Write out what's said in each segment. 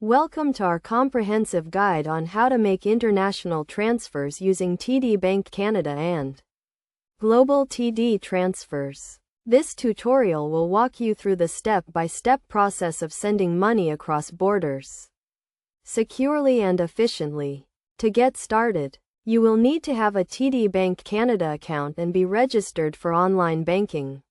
Welcome to our comprehensive guide on how to make international transfers using TD Bank Canada and Global TD Transfers. This tutorial will walk you through the step-by-step process of sending money across borders securely and efficiently. To get started, you will need to have a TD Bank Canada account and be registered for online banking.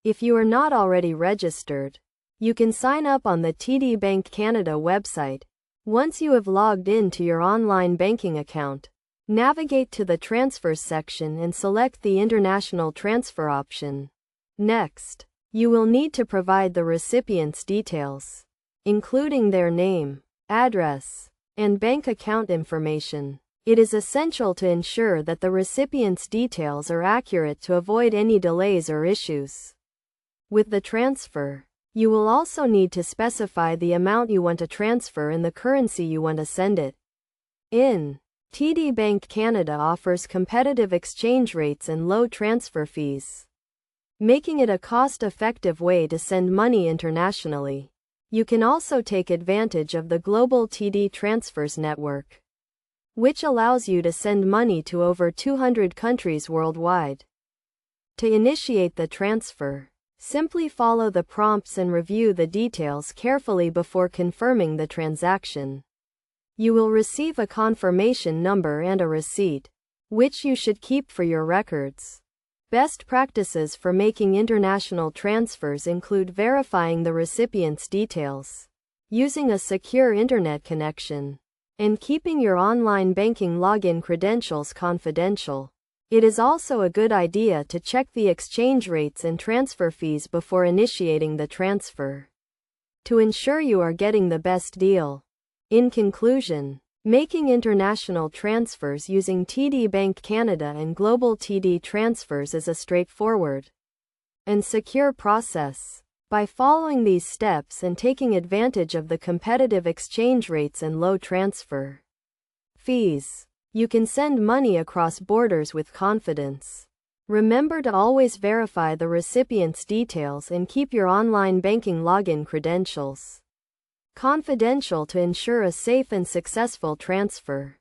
If you are not already registered, you can sign up on the TD Bank Canada website. Once you have logged in to your online banking account, navigate to the Transfers section and select the International Transfer option. Next, you will need to provide the recipient's details, including their name, address, and bank account information. It is essential to ensure that the recipient's details are accurate to avoid any delays or issues with the transfer. You will also need to specify the amount you want to transfer and the currency you want to send it in. TD Bank Canada offers competitive exchange rates and low transfer fees, making it a cost-effective way to send money internationally. You can also take advantage of the Global TD Transfers network, which allows you to send money to over 200 countries worldwide. To initiate the transfer, simply follow the prompts and review the details carefully before confirming the transaction. You will receive a confirmation number and a receipt, which you should keep for your records. Best practices for making international transfers include verifying the recipient's details, using a secure internet connection, and keeping your online banking login credentials confidential. It is also a good idea to check the exchange rates and transfer fees before initiating the transfer, to ensure you are getting the best deal. In conclusion, making international transfers using TD Bank Canada and Global TD Transfers is a straightforward and secure process. By following these steps and taking advantage of the competitive exchange rates and low transfer fees, you can send money across borders with confidence. Remember to always verify the recipient's details and keep your online banking login credentials confidential to ensure a safe and successful transfer.